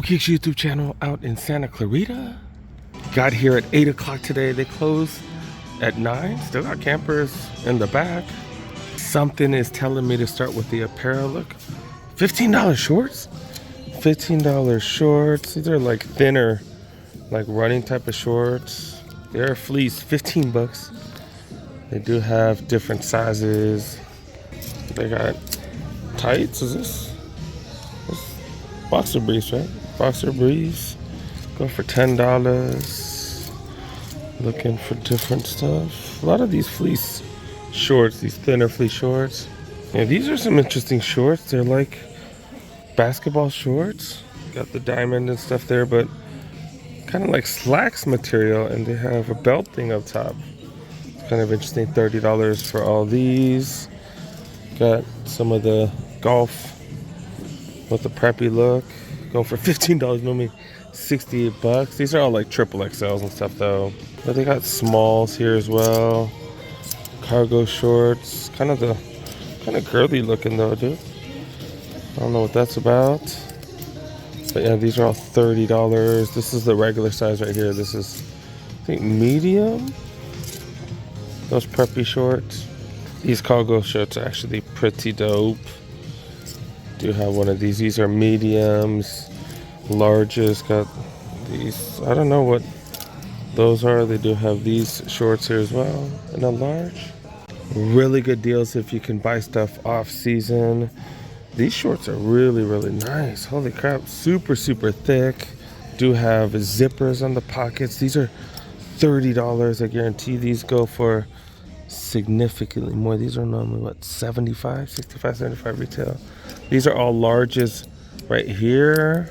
Kicks YouTube channel out in Santa Clarita. Got here at 8 o'clock today. They close at 9. Still got campers in the back. Something is telling me to start with the apparel look. $15 shorts? $15 shorts. These are like thinner, like running type of shorts. They're fleece, 15 bucks. They do have different sizes. They got tights, is this boxer briefs, right? Boxer briefs. Go for $10. Looking for different stuff. A lot of these fleece shorts, these thinner fleece shorts. Yeah, these are some interesting shorts. They're like basketball shorts. Got the diamond and stuff there, but kind of like slacks material, and they have a belt thing up top. It's kind of interesting. $30 for all these. Got some of the golf with the preppy look. Going for $15, normally 68 bucks. These are all like triple XLs and stuff though. But they got smalls here as well. Cargo shorts. Kind of girly looking though, dude. I don't know what that's about. But yeah, these are all $30. This is the regular size right here. This is, I think, medium. Those preppy shorts. These cargo shorts are actually pretty dope. Do have one of these. These are mediums, larges. Got these. I don't know what those are. They do have these shorts here as well in a large. Really good deals if you can buy stuff off season. These shorts are really nice. Holy crap, super thick. Do have zippers on the pockets. These are $30. I guarantee these go for significantly more. These are normally what, 65, 65, 75 retail. These are all larges right here.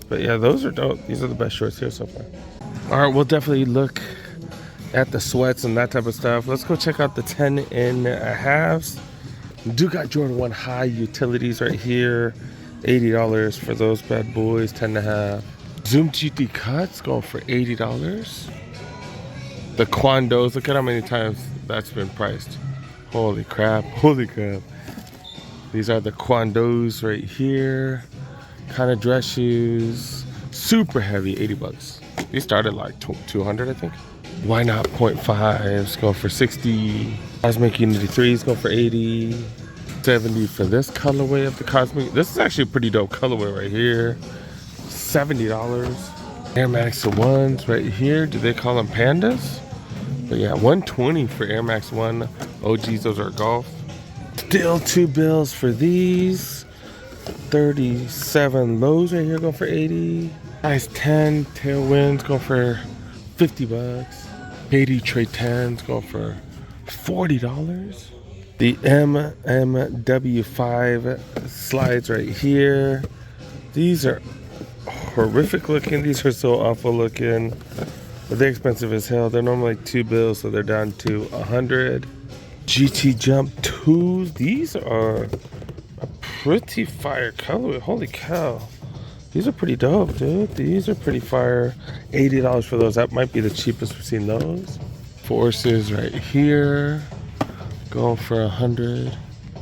But yeah, those are dope. These are the best shorts here so far. All right, we'll definitely look at the sweats and that type of stuff. Let's go check out the 10 and a halves. Do got Jordan 1 high utilities right here. $80 for those bad boys, 10 and a half. Zoom GT cuts going for $80. The Quandos, look at how many times that's been priced. Holy crap. These are the Quandos right here. Kind of dress shoes. Super heavy, 80 bucks. These started like 200, I think. Why not 0.5s going for 60. Cosmic Unity 3s go for 80. 70 for this colorway of the Cosmic. This is actually a pretty dope colorway right here. $70. Air Max 1s right here. Do they call them pandas? But yeah, $120 for Air Max 1 OGs. Those are golf. Still $2 for these. 37 lows right here going for 80. Size 10 tailwinds going for 50 bucks. 80 tray 10s going for $40. The MMW5 slides right here. These are horrific looking. These are so awful looking. But they're expensive as hell. They're normally like $2, so they're down to 100. GT Jump 2s. These are a pretty fire colorway. Holy cow. These are pretty dope, dude. These are pretty fire. $80 for those. That might be the cheapest we've seen those. Forces right here. Going for 100.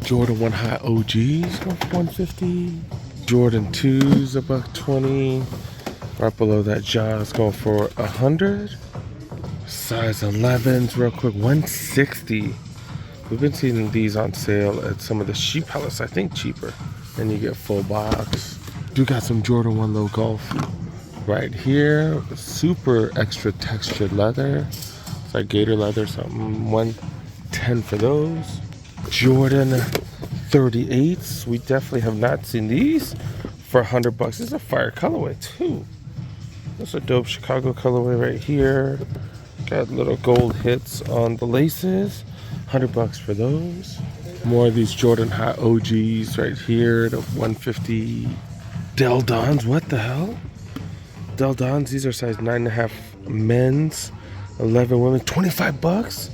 Jordan 1 high OGs going for 150. Jordan 2s $120. Right below that, Jaws going for 100. Size 11s real quick, 160. We've been seeing these on sale at some of the Sheep Palace, I think cheaper. And you get full box. Do got some Jordan 1 low golf right here. Super extra textured leather. It's like gator leather, something. 110 for those. Jordan 38s. We definitely have not seen these for 100 bucks. This is a fire colorway too. That's a dope Chicago colorway right here. Got little gold hits on the laces. 100 bucks for those. More of these Jordan high OGs right here. The 150. Del Dons, what the hell? Del Dons, these are size 9.5 men's, 11 women, 25 bucks?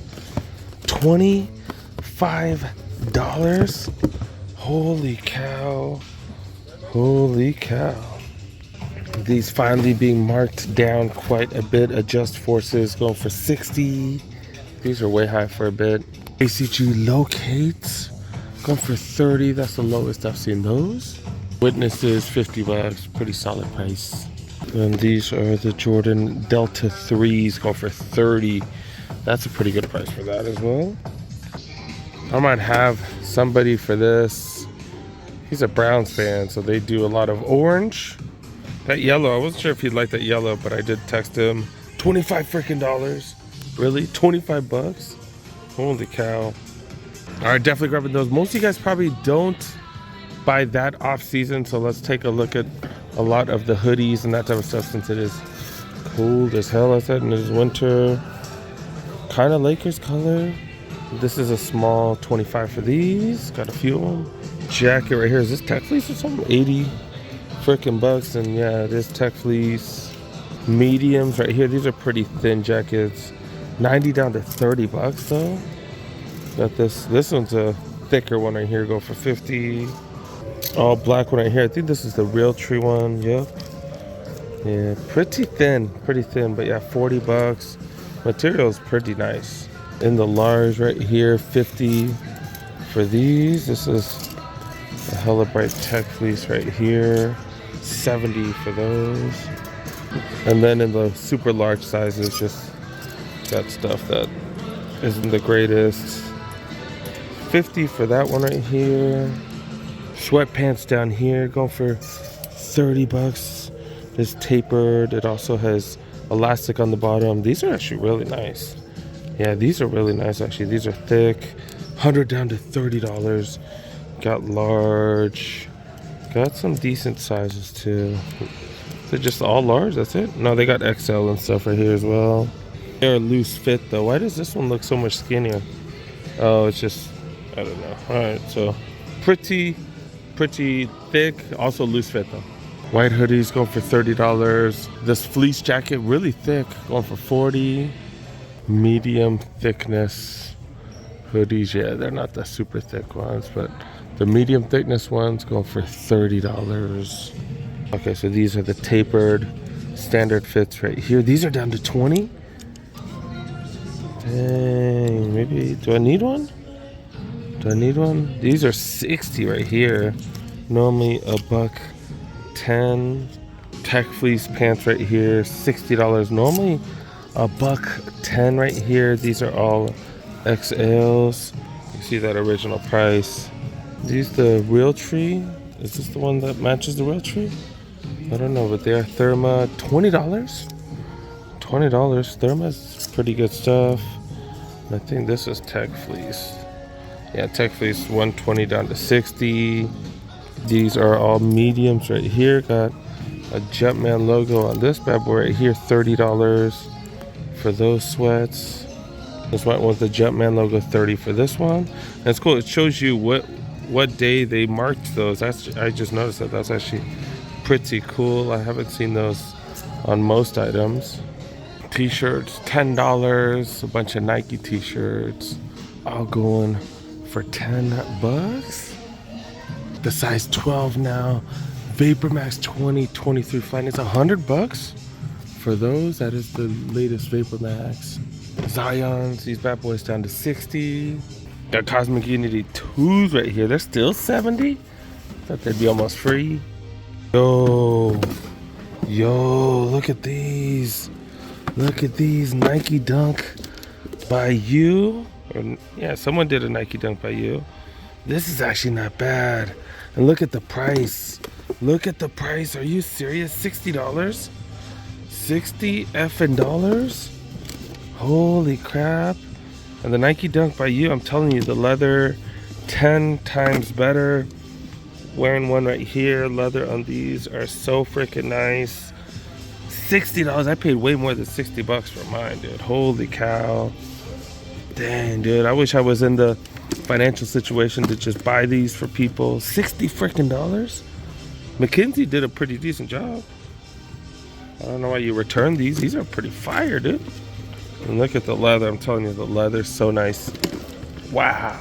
$25? Holy cow. Holy cow. These finally being marked down quite a bit. Adjust Forces going for 60. These are way high for a bit. ACG Locates going for 30. That's the lowest I've seen those. Witnesses, 50 bucks, pretty solid price. And these are the Jordan Delta 3s, going for 30. That's a pretty good price for that as well. I might have somebody for this. He's a Browns fan, so they do a lot of orange. That yellow, I wasn't sure if he'd like that yellow, but I did text him. 25 freaking dollars. Really? 25 bucks? Holy cow. All right, definitely grabbing those. Most of you guys probably don't buy that off season, so let's take a look at a lot of the hoodies and that type of stuff, since it is cold as hell outside and it is winter. Kind of Lakers color. This is a small 25 for these. Got a few of them. Jacket right here. Is this tech fleece or something? 80 freaking bucks. And yeah, it is tech fleece. Mediums right here. These are pretty thin jackets. 90 down to 30 bucks though. Got this. This one's a thicker one right here. Go for 50. All black one right here. I think this is the Real Tree one. Yep. Yeah, pretty thin. Pretty thin. But yeah, 40 bucks. Material is pretty nice. In the large right here, 50 for these. This is a hella bright tech fleece right here, 70 for those. And then in the super large sizes, just got stuff that isn't the greatest. 50 for that one right here. Sweatpants down here, going for 30 bucks. It's tapered. It also has elastic on the bottom. These are actually really nice. Yeah, these are really nice actually. These are thick. 100 down to $30. Got large. Got some decent sizes too. They're just all large, that's it? No, they got XL and stuff right here as well. They're a loose fit though. Why does this one look so much skinnier? Oh, it's just, I don't know. Alright, so pretty thick, also loose fit though. White hoodies going for $30. This fleece jacket, really thick, going for 40. Medium thickness hoodies, yeah, they're not the super thick ones, but the medium thickness ones going for $30. Okay, so these are the tapered standard fits right here. These are down to 20. Dang, maybe, do I need one? Do I need one? These are 60 right here. Normally $110. Tech fleece pants right here, $60. Normally $110 right here. These are all XLs. You see that original price. These the Real Tree. Is this the one that matches the Real Tree? I don't know, but they're Therma. $20. $20. Therma's pretty good stuff. I think this is tech fleece. Yeah, tech fleece 120 down to 60. These are all mediums right here. Got a Jumpman logo on this bad boy right here. $30 for those sweats. This one with the Jumpman logo, 30 for this one. And it's cool. It shows you what day they marked those. I just noticed that. That's actually pretty cool. I haven't seen those on most items. T-shirts, $10. A bunch of Nike t-shirts, all going for 10 bucks. The size 12 now. Vapor Max 2023 Flyknits, 100 bucks for those. That is the latest Vapor Max. Zions, these bad boys down to 60. Got Cosmic Unity 2s right here. They're still 70. Thought they'd be almost free. Yo, look at these. Look at these Nike Dunk by you. Or, yeah, someone did a Nike Dunk by you. This is actually not bad. And look at the price. Look at the price. Are you serious? $60? 60 effing dollars? Holy crap. And the Nike Dunk by you, I'm telling you, the leather 10 times better. Wearing one right here. Leather on these are so freaking nice. $60. I paid way more than 60 bucks for mine, dude. Holy cow. Dang, dude. I wish I was in the financial situation to just buy these for people. 60 freaking dollars. McKinsey did a pretty decent job. I don't know why you returned these. These are pretty fire, dude. And look at the leather. I'm telling you, the leather's so nice. Wow.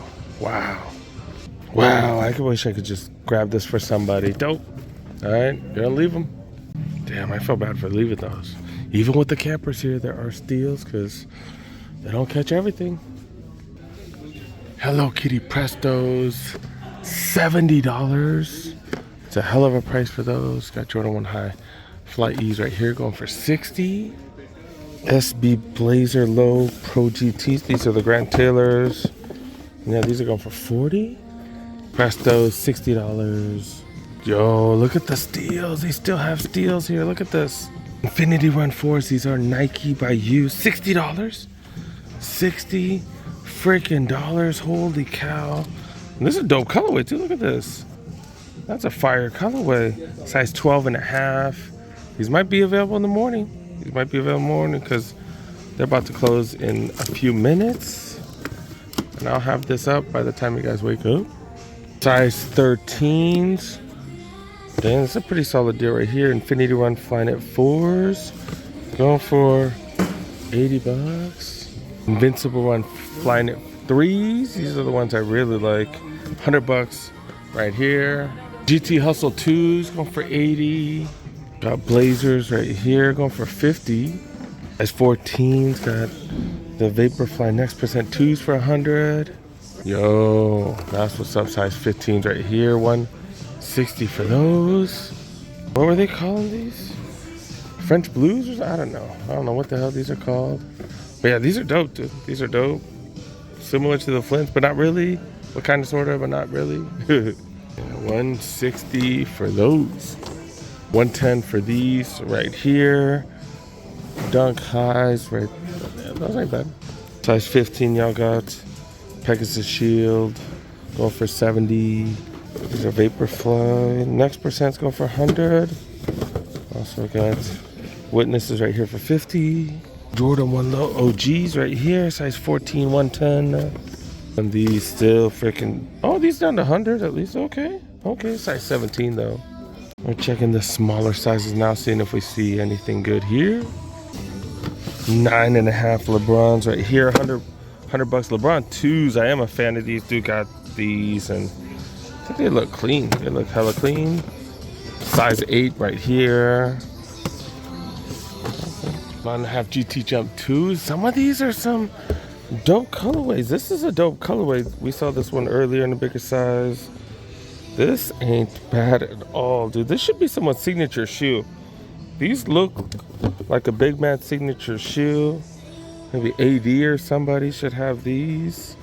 I wish I could just grab this for somebody. Dope. All right, gonna leave them. Damn, I feel bad for leaving those. Even with the campers here, there are steals because they don't catch everything. Hello Kitty Prestos, $70. It's a hell of a price for those. Got Jordan 1 High Fly E's right here going for 60. SB Blazer Low Pro GTs. These are the Grant Taylors. Yeah, these are going for 40. Prestos, $60. Yo, look at the steals. They still have steals here. Look at this. Infinity Run 4s. These are Nike by you. $60. 60 freaking dollars. Holy cow. And this is a dope colorway too. Look at this. That's a fire colorway. Size 12.5. These might be available in the morning. These might be available in the morning because they're about to close in a few minutes. And I'll have this up by the time you guys wake up. Size 13s. Damn, it's a pretty solid deal right here. Infinity Run Flyknit 4s. Going for 80 bucks. Invincible Run Flyknit 3s. These are the ones I really like. 100 bucks right here. GT Hustle 2s going for 80. Got Blazers right here going for 50. Size 14s. Got the Vaporfly Next Percent 2s for 100. Yo, that's what's up. Size 15s right here. 160 for those. What were they calling these? French Blues? I don't know. I don't know what the hell these are called. But yeah, these are dope, dude. These are dope. Similar to the Flints, but not really. What kind of, sort of, but not really. 160 for those. 110 for these right here. Dunk Highs right there. Those ain't bad. Size 15 y'all got. Pegasus Shield going for 70. These are Vaporfly. Next percent's going for 100. Also got Witnesses right here for 50. Jordan 1 Low OGs right here. Size 14, 110. And these still freaking... Oh, these down to 100 at least. Okay. Okay, size 17 though. We're checking the smaller sizes now, seeing if we see anything good here. 9.5 LeBrons right here. 100 bucks. LeBron 2s. I am a fan of these. Dude got these and I think they look clean. They look hella clean. Size 8 right here. 1.5 GT Jump 2s. Some of these are some dope colorways. This is a dope colorway. We saw this one earlier in a bigger size. This ain't bad at all, dude. This should be someone's signature shoe. These look like a big man signature shoe. Maybe AD or somebody should have these.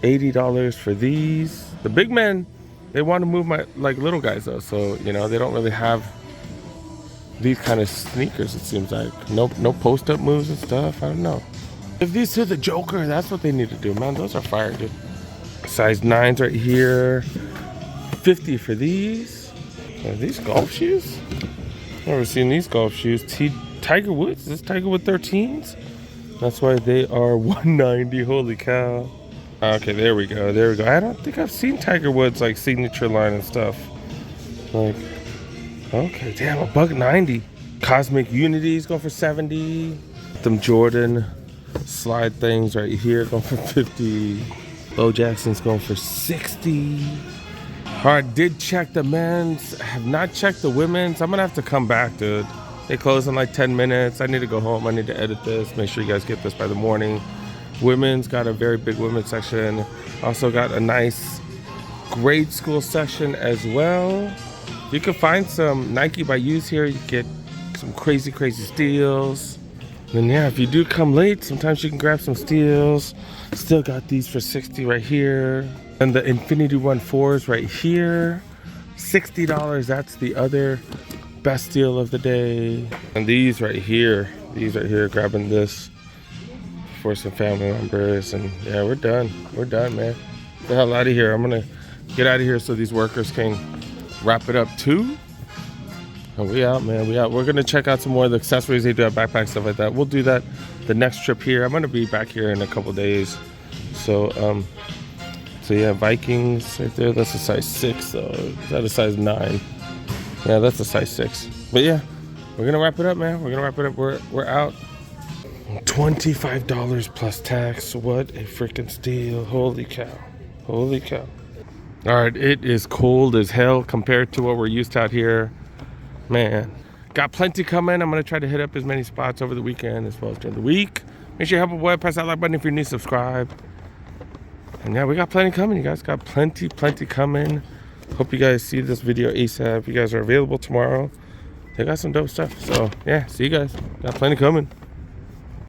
$80 for these. The big men, they want to move like little guys though. So, you know, they don't really have these kind of sneakers, it seems like. No post-up moves and stuff. I don't know. If these to the Joker, that's what they need to do, man. Those are fire, dude. Size 9s right here. 50 for these. Are these golf shoes? Never seen these golf shoes. Tiger Woods? Is this Tiger Wood 13s? That's why they are 190. Holy cow. Okay, there we go. There we go. I don't think I've seen Tiger Woods like signature line and stuff. Like, okay, damn, $190. Cosmic Unities going for 70. Them Jordan slide things right here going for 50. Bo Jackson's going for 60. All right, did check the men's. I have not checked the women's. I'm gonna have to come back, dude. They close in like 10 minutes. I need to go home. I need to edit this. Make sure you guys get this by the morning. Women's got a very big women's section. Also got a nice grade school section as well. You can find some Nike by Use here. You get some crazy steals. And yeah, if you do come late, sometimes you can grab some steals. Still got these for 60 right here. And the Infinity Run 4s right here. $60, that's the other best deal of the day. And these right here, grabbing this for some family members. And yeah, we're done, man. Get the hell out of here. I'm gonna get out of here so these workers can wrap it up too. And we out, man, we out. We're gonna check out some more of the accessories. They do have backpacks, stuff like that. We'll do that the next trip here. I'm gonna be back here in a couple days. So yeah, Vikings right there. That's a size 6 though. Is that a size 9? Yeah, that's a size 6. But yeah, we're gonna wrap it up, man. We're gonna wrap it up. We're out. $25 plus tax. What a freaking steal. Holy cow. Holy cow. All right, it is cold as hell compared to what we're used to out here. Man, got plenty coming. I'm gonna try to hit up as many spots over the weekend as well as during the week. Make sure you help a boy, press that like button if you're new, subscribe. And yeah, we got plenty coming, you guys. Got plenty coming. Hope you guys see this video ASAP. You guys are available tomorrow. They got some dope stuff. So yeah, see you guys. Got plenty coming.